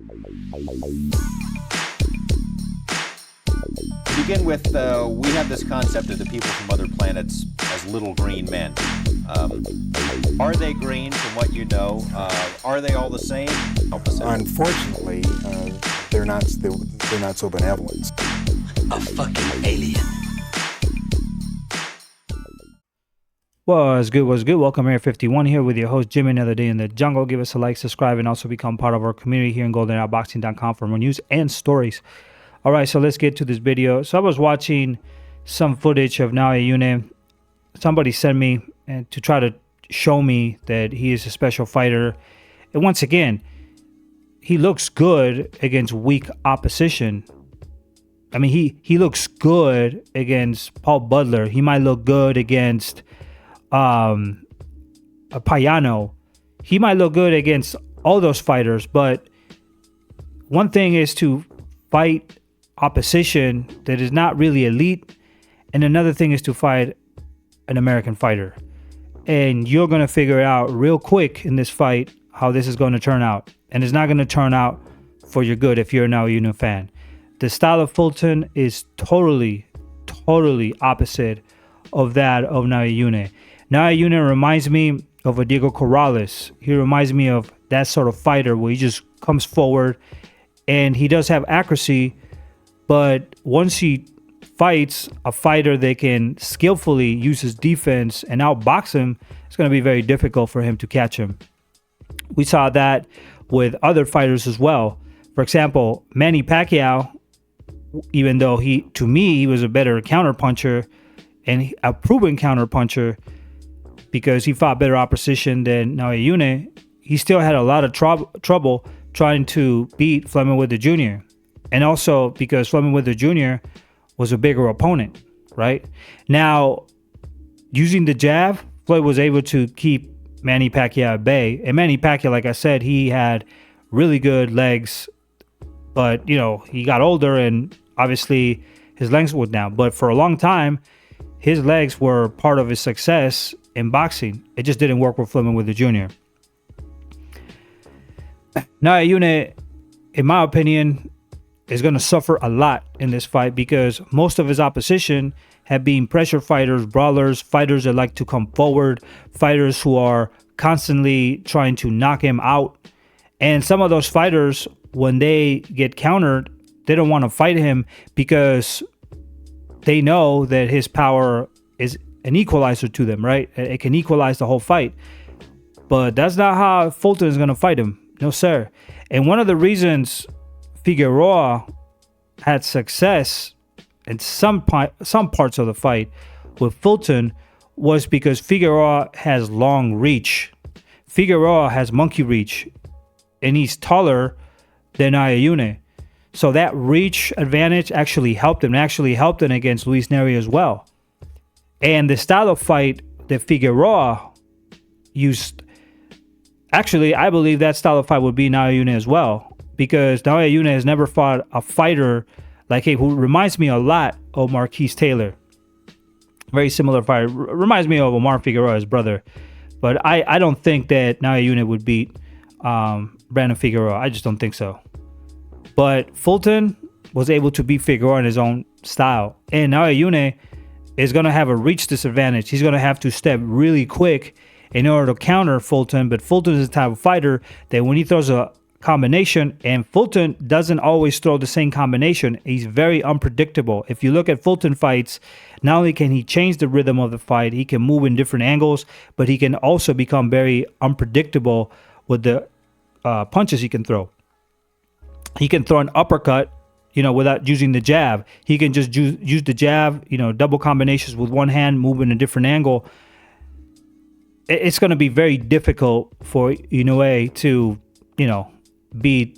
To begin with, we have this concept of the people from other planets as little green men. Are they green from what you know? Are they all the same? Unfortunately, they're not so benevolent. A fucking alien. What's good? Welcome Area 51 here with your host Jimmy. Another day in the jungle. Give us a like, subscribe, and also become part of our community here in goldenoutboxing.com for more news and stories. All right, so let's get to this video. So I was watching some footage of Naoya. Somebody sent me and to try to show me that he is a special fighter. And once again, he looks good against weak opposition. I mean, he looks good against Paul Butler. He might look good against a Payano. He might look good against all those fighters, but one thing is to fight opposition that is not really elite, and another thing is to fight an American fighter. And you're going to figure out real quick in this fight how this is going to turn out, and it's not going to turn out for your good if you're a Naoya fan. The style of Fulton is totally opposite of that of Naoya. Naoya reminds me of a Diego Corrales. He reminds me of that sort of fighter where he just comes forward and he does have accuracy, but once he fights a fighter that can skillfully use his defense and outbox him, it's going to be very difficult for him to catch him. We saw that with other fighters as well. For example, Manny Pacquiao, even though to me he was a better counterpuncher and a proven counterpuncher, because he fought better opposition than Naoya, he still had a lot of trouble trying to beat Fleming Whitler Jr. And also because Fleming Whitler Jr. was a bigger opponent, right? Now, using the jab, Floyd was able to keep Manny Pacquiao at bay. And Manny Pacquiao, like I said, he had really good legs, but, he got older and obviously his legs went down. But for a long time, his legs were part of his success in boxing. It just didn't work with Fleming Whitler Jr. Naoya, in my opinion, is going to suffer a lot in this fight because most of his opposition have been pressure fighters, brawlers, fighters that like to come forward, fighters who are constantly trying to knock him out. And some of those fighters, when they get countered, they don't want to fight him because they know that his power is an equalizer to them, right? It can equalize the whole fight. But that's not how Fulton is going to fight him. No, sir. And one of the reasons Figueroa had success in some parts of the fight with Fulton was because Figueroa has long reach. Figueroa has monkey reach, and he's taller than Naoya. So that reach advantage actually helped him against Luis Neri as well. And the style of fight that Figueroa used, actually, I believe that style of fight would be Naoya as well. Because Naoya has never fought a fighter like him who reminds me a lot of Marquise Taylor. Very similar fighter. Reminds me of Omar Figueroa's brother. But I don't think that Naoya would beat Brandon Figueroa. I just don't think so. But Fulton was able to beat Figueroa in his own style. And Naoya is going to have a reach disadvantage. He's going to have to step really quick in order to counter Fulton. But Fulton is the type of fighter that when he throws a combination, and Fulton doesn't always throw the same combination, he's very unpredictable. If you look at Fulton fights, not only can he change the rhythm of the fight, he can move in different angles, but he can also become very unpredictable with the punches he can throw. He can throw an uppercut, without using the jab. He can just use the jab, double combinations with one hand, move in a different angle. It's going to be very difficult for Inoue to, beat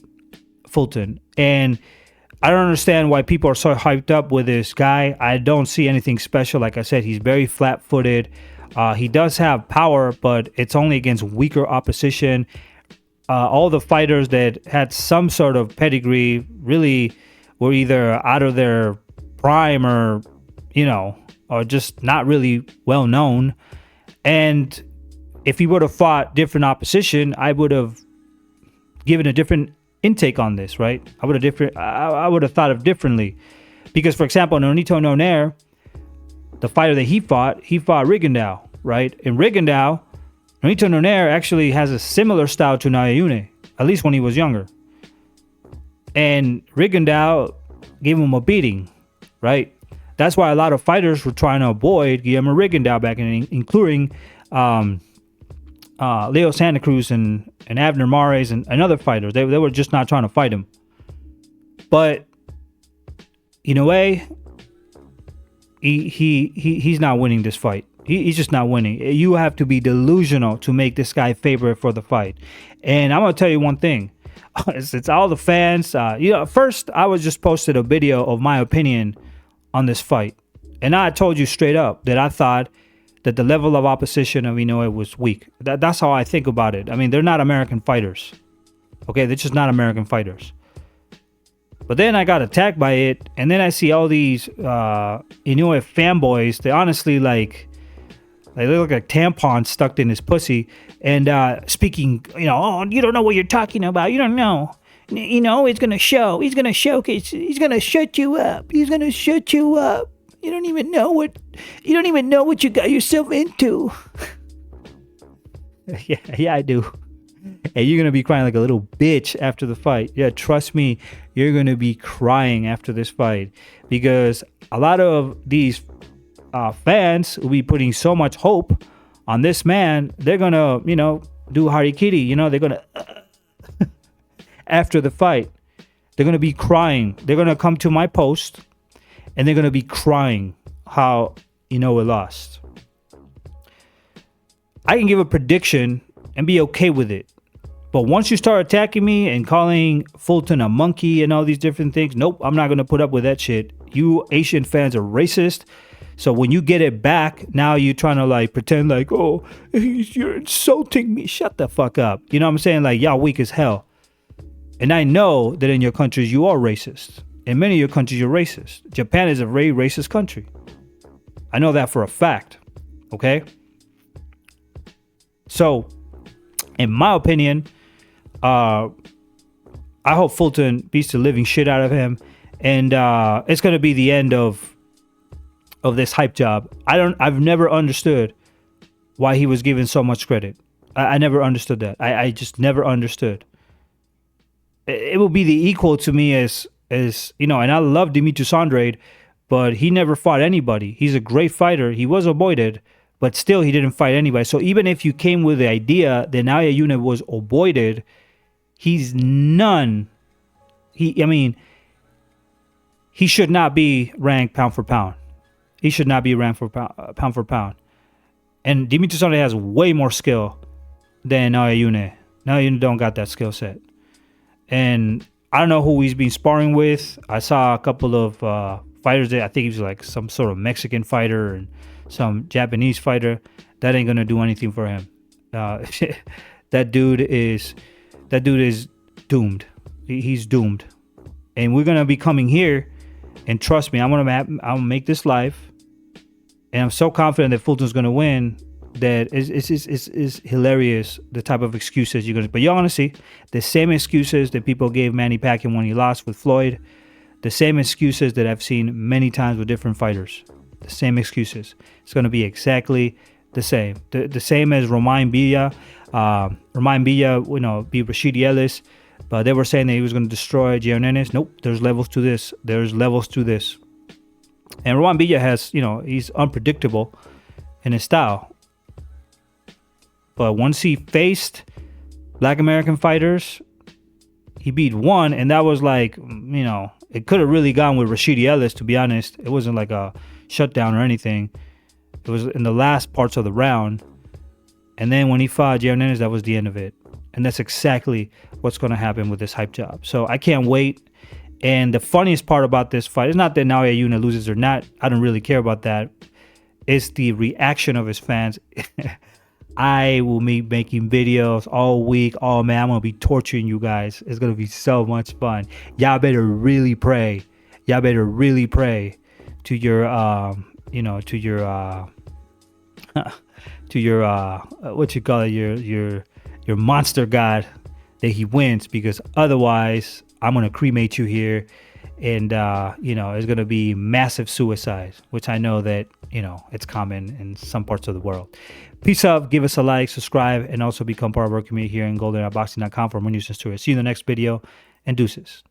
Fulton. And I don't understand why people are so hyped up with this guy. I don't see anything special. Like I said, he's very flat-footed. He does have power, but it's only against weaker opposition. All the fighters that had some sort of pedigree really were either out of their prime or just not really well known. And if he would have fought different opposition, I would have given a different intake on this, right? I would have thought of differently, because for example, Nonito Nonair, the fighter that he fought Rigondeaux, right? In Rigondeaux, Nonito Nonair actually has a similar style to Naoya, at least when he was younger. And Rigondeaux gave him a beating, right? That's why a lot of fighters were trying to avoid Guillermo Rigondeaux back in, including Leo Santa Cruz and Abner Mares and other fighters. They were just not trying to fight him. But Inoue, he's not winning this fight. He's just not winning. You have to be delusional to make this guy favorite for the fight. And I'm gonna tell you one thing. It's all the fans. First I was just posted a video of my opinion on this fight, and I told you straight up that I thought that the level of opposition of Inoue was weak. That's how I think about it. I mean, they're not American fighters. Okay, they're just not American fighters. But then I got attacked by it, and then I see all these Inoue fanboys. They honestly they look like tampons stuck in his pussy, and speaking, oh, you don't know what you're talking about. You don't know. It's gonna show. He's gonna showcase. He's gonna shut you up. He's gonna shut you up. You don't even know what you got yourself into. yeah, I do. And you're gonna be crying like a little bitch after the fight. Yeah, trust me, you're gonna be crying after this fight, because a lot of these fans will be putting so much hope on this man. They're gonna, do harikiri. They're gonna after the fight, they're gonna be crying. They're gonna come to my post, and they're gonna be crying how Inoue lost. I can give a prediction and be okay with it. But once you start attacking me and calling Fulton a monkey and all these different things, nope, I'm not going to put up with that shit. You Asian fans are racist. So when you get it back, now you're trying to pretend oh, you're insulting me. Shut the fuck up. You know what I'm saying? Y'all weak as hell. And I know that in your countries you are racist. In many of your countries you're racist. Japan is a very racist country. I know that for a fact. Okay? So, in my opinion, I hope Fulton beats the living shit out of him, and it's gonna be the end of this hype job. I've never understood why he was given so much credit. I never understood that. I just never understood. It will be the equal to me as and I love Demetrius Andrade, but he never fought anybody. He's a great fighter. He was avoided, but still he didn't fight anybody. So even if you came with the idea that Naoya Inoue was avoided, he's none. He should not be ranked pound for pound. He should not be ranked for pound for pound. And Demetrius Andrade has way more skill than Naoya Inoue. Naoya Inoue don't got that skill set. And I don't know who he's been sparring with. I saw a couple of fighters there. I think he was some sort of Mexican fighter and some Japanese fighter. That ain't gonna do anything for him. That dude is doomed. He's doomed. And we're gonna be coming here, and trust me, I'm gonna make this live, and I'm so confident that Fulton's gonna win that it's hilarious the type of excuses you're gonna. But you're gonna see the same excuses that people gave Manny Pacquiao when he lost with Floyd. The same excuses that I've seen many times with different fighters. The same excuses. It's going to be exactly the same. The same as Romain Villa. Romain Villa, beat Rashidi Ellis. But they were saying that he was going to destroy Giannis. Nope, there's levels to this. There's levels to this. And Romain Villa has, he's unpredictable in his style. But once he faced Black American fighters, he beat one. And that was it could have really gone with Rashidi Ellis, to be honest. It wasn't like a shutdown or anything. It was in the last parts of the round. And then when he fought Giannis, that was the end of it. And that's exactly what's going to happen with this hype job. So I can't wait. And the funniest part about this fight is not that Naoya Inoue loses or not. I don't really care about that. It's the reaction of his fans. I will be making videos all week. Oh man, I'm going to be torturing you guys. It's going to be so much fun. Y'all better really pray. Y'all better really pray to your, to your, what you call it, your monster god, that he wins, because otherwise I'm going to cremate you here. And, it's going to be massive suicide, which I know that, it's common in some parts of the world. Peace out. Give us a like, subscribe, and also become part of our community here in goldenboxing.com for more news and stories. See you in the next video, and deuces.